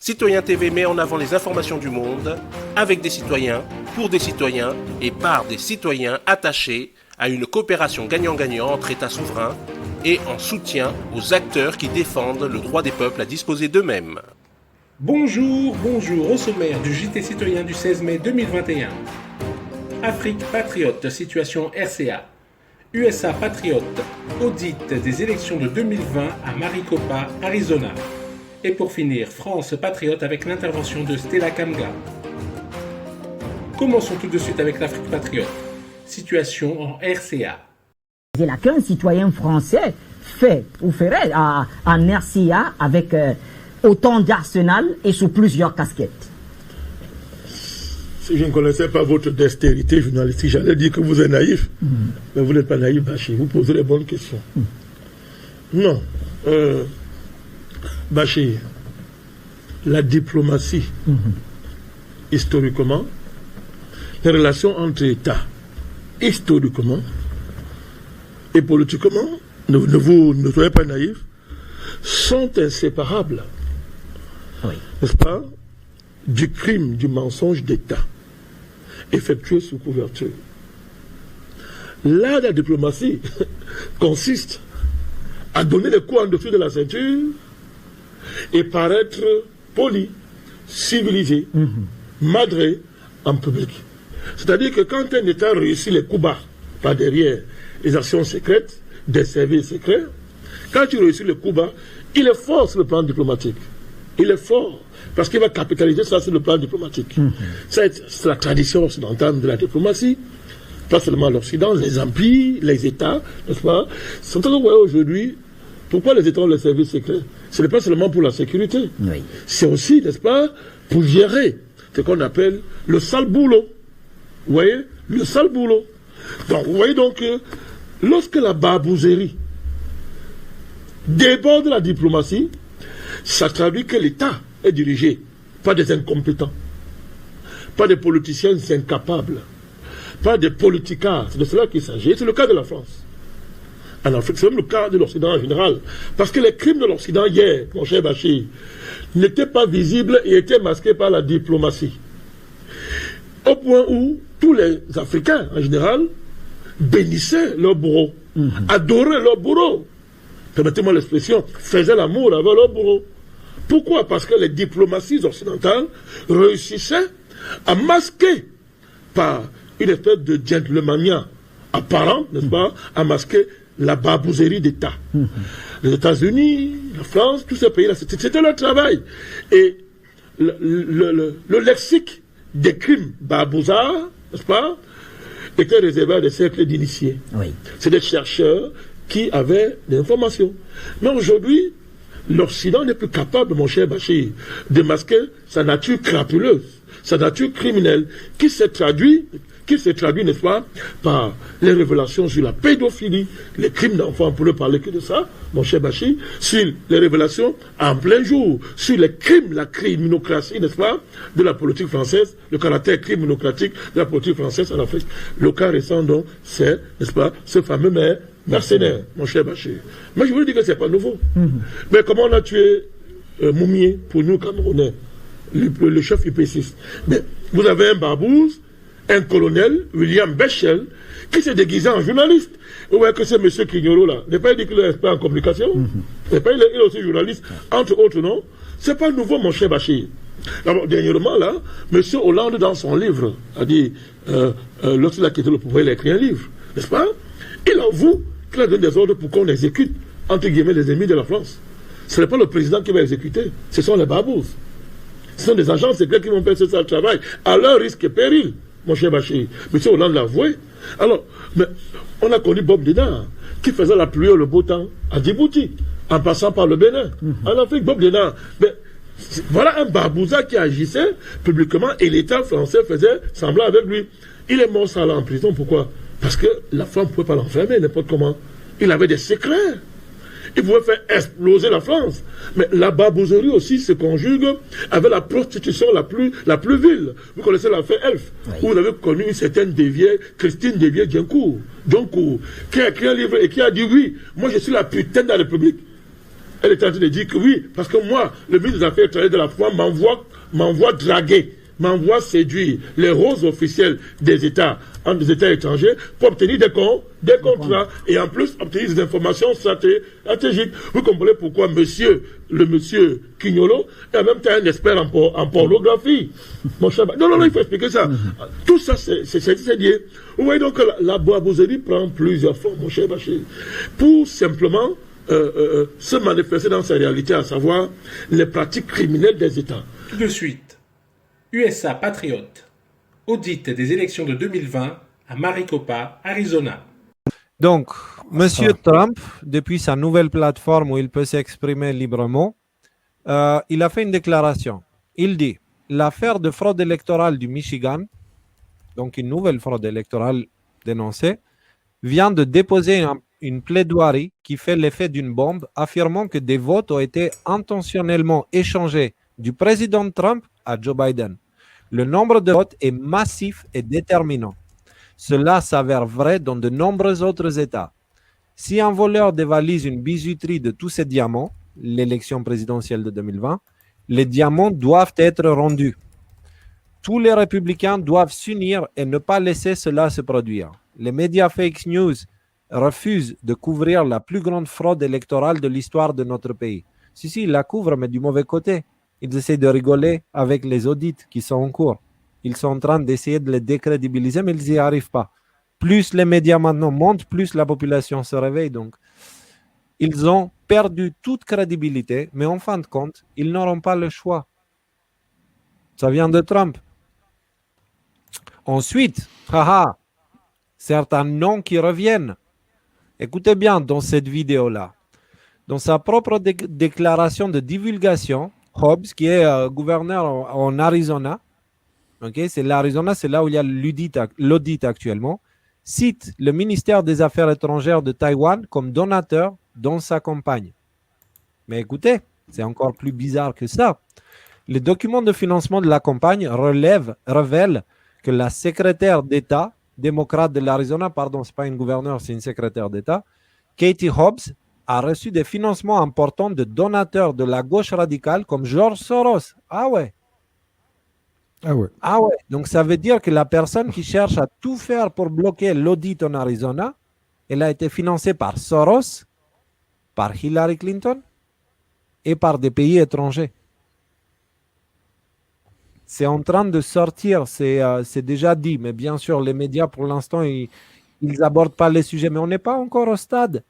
Citoyen TV met en avant les informations du monde, avec des citoyens, pour des citoyens et par des citoyens attachés à une coopération gagnant-gagnant entre États souverains et en soutien aux acteurs qui défendent le droit des peuples à disposer d'eux-mêmes. Bonjour, au sommaire du JT citoyen du 16 mai 2021. Afrique patriote, situation RCA. USA patriote, audit des élections de 2020 à Maricopa, Arizona. Et pour finir, France patriote avec l'intervention de Stella Kamga. Commençons tout de suite avec l'Afrique patriote. Situation en RCA. C'est là qu'un citoyen français fait ou ferait en RCA avec autant d'arsenal et sous plusieurs casquettes. Si je ne connaissais pas votre dextérité journalistique, j'allais dire que vous êtes naïf. Mais vous n'êtes pas naïf, Bachir. Vous posez les bonnes questions. Non. Bachir, la diplomatie, historiquement, les relations entre États, historiquement et politiquement, ne soyez pas naïfs, sont inséparables, n'est-ce pas, du crime du mensonge d'État effectué sous couverture. Là, la diplomatie consiste à donner les coups en dessous de la ceinture et paraître poli, civilisé, madré en public. C'est-à-dire que quand un État réussit les coups bas par derrière les actions secrètes, des services secrets, quand il réussit les coups bas, il est fort sur le plan diplomatique. Il est fort parce qu'il va capitaliser ça sur le plan diplomatique. C'est la tradition occidentale de la diplomatie, pas seulement l'Occident, les empires, les États, n'est-ce pas? C'est aujourd'hui. Pourquoi les États ont les services secrets? Ce n'est pas seulement pour la sécurité. C'est aussi, n'est-ce pas, pour gérer ce qu'on appelle le sale boulot. Vous voyez? Le sale boulot. Donc, vous voyez donc que lorsque la babouzerie déborde la diplomatie, ça traduit que l'État est dirigé par des incompétents, pas des politiciens incapables, pas des politicards. C'est de cela qu'il s'agit. C'est le cas de la France. En Afrique, c'est même le cas de l'Occident en général. Parce que les crimes de l'Occident hier, mon cher Bachir, n'étaient pas visibles et étaient masqués par la diplomatie. Au point où tous les Africains, en général, bénissaient leur bourreau, adoraient leur bourreau. Permettez-moi l'expression, faisaient l'amour avec leur bourreau. Pourquoi? Parce que les diplomaties occidentales réussissaient à masquer par une espèce de gentlemania apparent, n'est-ce pas, à masquer la babouzerie d'État. Les États-Unis, la France, tous ces pays-là, c'était leur travail. Et le lexique des crimes babouzards, n'est-ce pas, était réservé à des cercles d'initiés. C'est des chercheurs qui avaient des informations. Mais aujourd'hui, l'Occident n'est plus capable, mon cher Bachir, de masquer sa nature crapuleuse, sa nature criminelle, qui se traduit, n'est-ce pas, par les révélations sur la pédophilie, les crimes d'enfants, pour ne parler que de ça, mon cher Bachir, sur les révélations en plein jour, sur les crimes, la criminocratie, n'est-ce pas, de la politique française, le caractère criminocratique de la politique française en Afrique. Le cas récent, donc, c'est, n'est-ce pas, ce fameux maire mercenaire, mon cher Bachir. Mais je vous dis que ce n'est pas nouveau. Mais comment on a tué Moumié, pour nous, Camerounais, le chef IPC? Mais vous avez un barbouze, un colonel, William Bechel, qui s'est déguisé en journaliste. Vous voyez que c'est M. Quignolo là, n'est pas dit qu'il est expert en communication, n'est pas il est aussi journaliste, entre autres, non? C'est pas nouveau, mon cher Bachir. D'abord, dernièrement là, M. Hollande, dans son livre, a dit, lorsqu'il a quitté le pouvoir, il a écrit un livre, n'est-ce pas? Il avoue qu'il a donné des ordres pour qu'on exécute, entre guillemets, les ennemis de la France. Ce n'est pas le président qui va exécuter, ce sont les babous. Ce sont des agents secrets qui vont faire ce sale travail, à leur risque et péril. Mon cher Bachir, M. Hollande l'a avoué. Alors, mais on a connu Bob Denard, qui faisait la pluie et le beau temps à Djibouti, en passant par le Bénin. En Afrique, Bob Denard. Mais voilà un barbouza qui agissait publiquement et l'État français faisait semblant avec lui. Il est mort ça là en prison. Pourquoi? Parce que la femme ne pouvait pas l'enfermer, n'importe comment. Il avait des secrets. Il pouvait faire exploser la France. Mais la babouzerie aussi se conjugue avec la prostitution la plus vile. Vous connaissez l'affaire Elf, où vous avez connu une certaine déviée, Christine Dévier-Djencourt, qui a écrit un livre et qui a dit oui, moi je suis la putain de la République. Elle est en train de dire que oui, parce que moi, le ministre des Affaires étrangères de la France m'envoie draguer, m'envoie séduire les rôles officiels des États, des États étrangers, pour obtenir des contrats, et en plus obtenir des informations stratégiques. Vous comprenez pourquoi le monsieur Quignolo est en même temps un expert en pornographie. Mon cher, non, il faut expliquer ça. Tout ça, c'est dit. Vous voyez donc que la boiserie prend plusieurs formes, mon cher Bachir, pour simplement se manifester dans sa réalité, à savoir les pratiques criminelles des États. Tout de suite, USA Patriote, audit des élections de 2020 à Maricopa, Arizona. Donc, Monsieur Trump, depuis sa nouvelle plateforme où il peut s'exprimer librement, il a fait une déclaration. Il dit, l'affaire de fraude électorale du Michigan, donc une nouvelle fraude électorale dénoncée, vient de déposer une plaidoirie qui fait l'effet d'une bombe, affirmant que des votes ont été intentionnellement échangés du président Trump à Joe Biden. Le nombre de votes est massif et déterminant. Cela s'avère vrai dans de nombreux autres États. Si un voleur dévalise une bijouterie de tous ces diamants, l'élection présidentielle de 2020, les diamants doivent être rendus. Tous les républicains doivent s'unir et ne pas laisser cela se produire. Les médias fake news refusent de couvrir la plus grande fraude électorale de l'histoire de notre pays. Si, ils la couvrent, mais du mauvais côté. Ils essaient de rigoler avec les audits qui sont en cours. Ils sont en train d'essayer de les décrédibiliser, mais ils n'y arrivent pas. Plus les médias maintenant montent, plus la population se réveille. Donc, ils ont perdu toute crédibilité, mais en fin de compte, ils n'auront pas le choix. Ça vient de Trump. Ensuite, certains noms qui reviennent. Écoutez bien dans cette vidéo-là. Dans sa propre déclaration de divulgation, Hobbs, qui est gouverneur en Arizona, c'est l'Arizona, c'est là où il y a l'audit actuellement, cite le ministère des Affaires étrangères de Taïwan comme donateur dans sa campagne. Mais écoutez, c'est encore plus bizarre que ça. Les documents de financement de la campagne révèlent que la secrétaire d'État démocrate de l'Arizona, pardon, ce n'est pas une gouverneure, c'est une secrétaire d'État, Katie Hobbs, a reçu des financements importants de donateurs de la gauche radicale comme George Soros. Ah ouais. Donc ça veut dire que la personne qui cherche à tout faire pour bloquer l'audit en Arizona, elle a été financée par Soros, par Hillary Clinton et par des pays étrangers. C'est en train de sortir, c'est déjà dit, mais bien sûr, les médias, pour l'instant, ils n'abordent pas les sujets, mais on n'est pas encore au stade.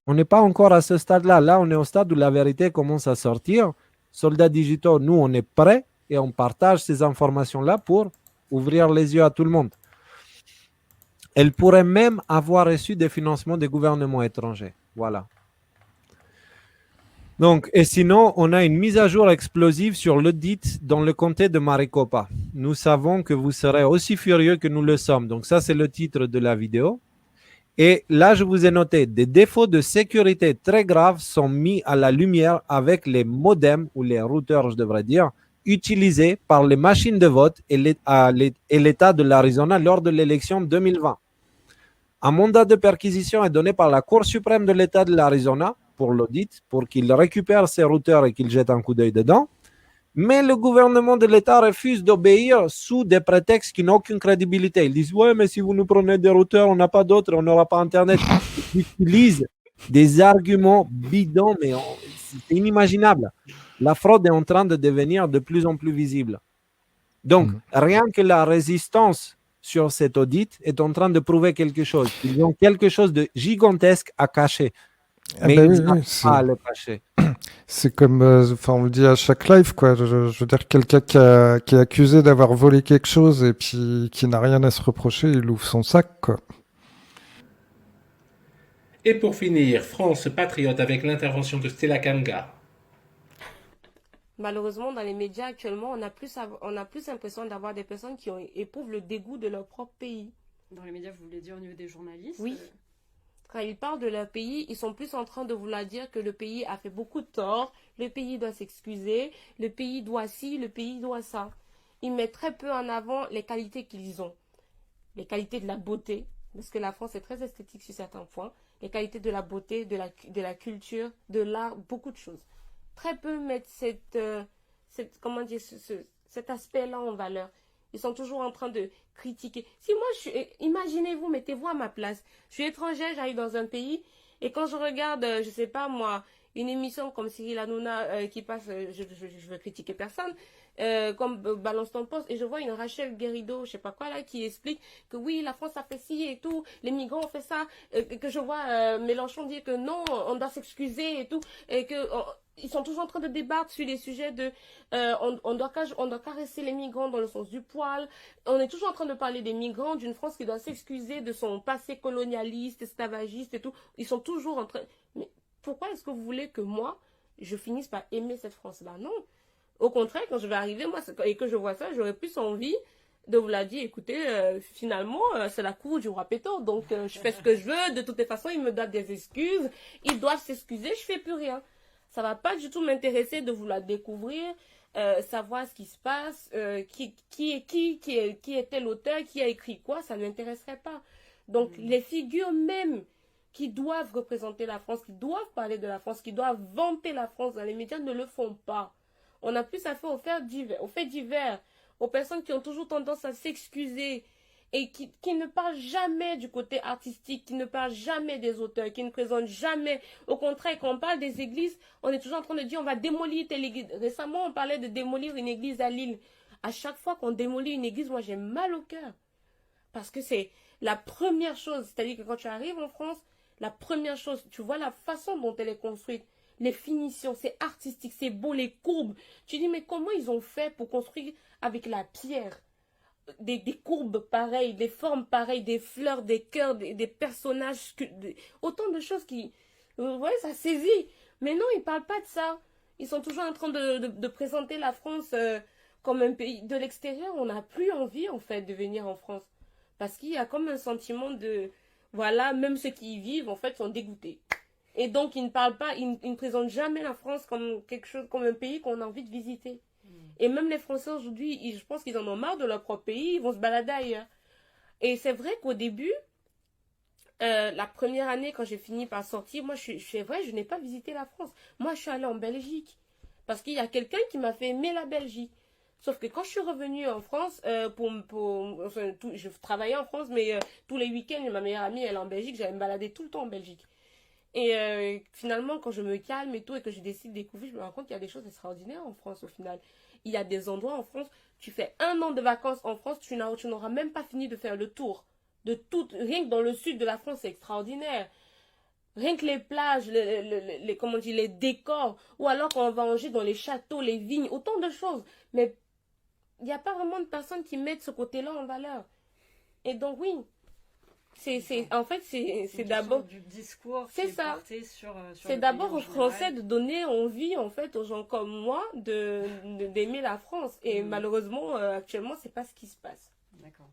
On n'est pas encore à ce stade-là. Là, on est au stade où la vérité commence à sortir. Soldats digitaux, nous, on est prêts et on partage ces informations-là pour ouvrir les yeux à tout le monde. Elle pourrait même avoir reçu des financements des gouvernements étrangers. Voilà. Donc, et sinon, on a une mise à jour explosive sur l'audit dans le comté de Maricopa. Nous savons que vous serez aussi furieux que nous le sommes. Donc, ça, c'est le titre de la vidéo. Et là, je vous ai noté, des défauts de sécurité très graves sont mis à la lumière avec les modems, ou les routeurs, je devrais dire, utilisés par les machines de vote et l'État de l'Arizona lors de l'élection 2020. Un mandat de perquisition est donné par la Cour suprême de l'État de l'Arizona pour l'audit, pour qu'il récupère ses routeurs et qu'il jette un coup d'œil dedans. Mais le gouvernement de l'État refuse d'obéir sous des prétextes qui n'ont aucune crédibilité. Ils disent « Ouais, mais si vous nous prenez des routeurs, on n'a pas d'autres, on n'aura pas Internet. » Ils utilisent des arguments bidons, mais c'est inimaginable. La fraude est en train de devenir de plus en plus visible. Donc, rien que la résistance sur cet audit est en train de prouver quelque chose. Ils ont quelque chose de gigantesque à cacher. Mais ils n'ont pas à le cacher. C'est comme, on le dit à chaque live, quoi. Je veux dire, quelqu'un qui est accusé d'avoir volé quelque chose et puis qui n'a rien à se reprocher, il ouvre son sac, quoi. Et pour finir, France Patriote avec l'intervention de Stella Kanga. Malheureusement, dans les médias actuellement, on a plus l'impression d'avoir des personnes qui éprouvent le dégoût de leur propre pays. Dans les médias, vous voulez dire au niveau des journalistes? Oui. Quand ils parlent de leur pays, ils sont plus en train de vouloir dire que le pays a fait beaucoup de tort, le pays doit s'excuser, le pays doit ci, le pays doit ça. Ils mettent très peu en avant les qualités qu'ils ont. Les qualités de la beauté, parce que la France est très esthétique sur certains points, les qualités de la beauté, de la culture, de l'art, beaucoup de choses. Très peu mettent comment dire, cet aspect-là en valeur. Ils sont toujours en train de critiquer. Si moi, imaginez-vous, mettez-vous à ma place. Je suis étrangère, j'arrive dans un pays, et quand je regarde, je sais pas moi, une émission comme Cyril Hanouna qui passe, je veux critiquer personne, comme Balance ton poste, et je vois une Rachel Guérido, je sais pas quoi là, qui explique que oui, la France a fait ci et tout, les migrants ont fait ça, que je vois Mélenchon dire que non, on doit s'excuser et tout, et que ils sont toujours en train de débattre sur les sujets de on doit caresser les migrants dans le sens du poil. On est toujours en train de parler des migrants, d'une France qui doit s'excuser de son passé colonialiste, esclavagiste et tout. Ils sont toujours en train... Mais pourquoi est-ce que vous voulez que moi, je finisse par aimer cette France-là? Non. Au contraire, quand je vais arriver, moi, et que je vois ça, j'aurais plus envie de vous la dire, écoutez, finalement, c'est la cour du roi Péto, donc je fais ce que je veux, de toutes les façons, ils me donnent des excuses, ils doivent s'excuser, je fais plus rien. Ça va pas du tout m'intéresser de vouloir découvrir, savoir ce qui se passe, qui était l'auteur, qui a écrit quoi, ça ne m'intéresserait pas. Donc, les figures même qui doivent représenter la France, qui doivent parler de la France, qui doivent vanter la France dans les médias ne le font pas. On a plus affaire aux faits divers, aux personnes qui ont toujours tendance à s'excuser et qui ne parlent jamais du côté artistique, qui ne parlent jamais des auteurs, qui ne présentent jamais. Au contraire, quand on parle des églises, on est toujours en train de dire on va démolir telle église. Récemment, on parlait de démolir une église à Lille. À chaque fois qu'on démolit une église, moi j'ai mal au cœur. Parce que c'est la première chose, c'est-à-dire que quand tu arrives en France, la première chose, tu vois la façon dont elle est construite. Les finitions, c'est artistique, c'est beau, les courbes. Tu dis, mais comment ils ont fait pour construire avec la pierre des courbes pareilles, des formes pareilles, des fleurs, des cœurs, des personnages, autant de choses qui... Ouais, ça saisit. Mais non, ils parlent pas de ça. Ils sont toujours en train de présenter la France comme un pays de l'extérieur. On n'a plus envie, en fait, de venir en France. Parce qu'il y a comme un sentiment de... Voilà, même ceux qui y vivent, en fait, sont dégoûtés. Et donc, ils ne parlent pas, ils ne présentent jamais la France comme quelque chose, comme un pays qu'on a envie de visiter. Et même les Français aujourd'hui, je pense qu'ils en ont marre de leur propre pays, ils vont se balader ailleurs. Et c'est vrai qu'au début, la première année, quand j'ai fini par sortir, moi, c'est vrai, je n'ai pas visité la France. Moi, je suis allée en Belgique. Parce qu'il y a quelqu'un qui m'a fait aimer la Belgique. Sauf que quand je suis revenue en France, je travaillais en France, mais tous les week-ends, ma meilleure amie, elle est en Belgique, j'allais me balader tout le temps en Belgique. Et finalement, quand je me calme et tout, et que je décide de découvrir, je me rends compte qu'il y a des choses extraordinaires en France, au final. Il y a des endroits en France, tu fais 1 an de vacances en France, tu n'auras même pas fini de faire le tour. De tout, rien que dans le sud de la France, c'est extraordinaire. Rien que les plages, les décors, ou alors quand on va manger dans les châteaux, les vignes, autant de choses. Mais il n'y a pas vraiment de personnes qui mettent ce côté-là en valeur. Et donc oui, en fait, c'est d'abord du discours. C'est ça. C'est d'abord aux Français de donner envie, en fait, aux gens comme moi, d'aimer la France. Et malheureusement, actuellement, c'est pas ce qui se passe. D'accord.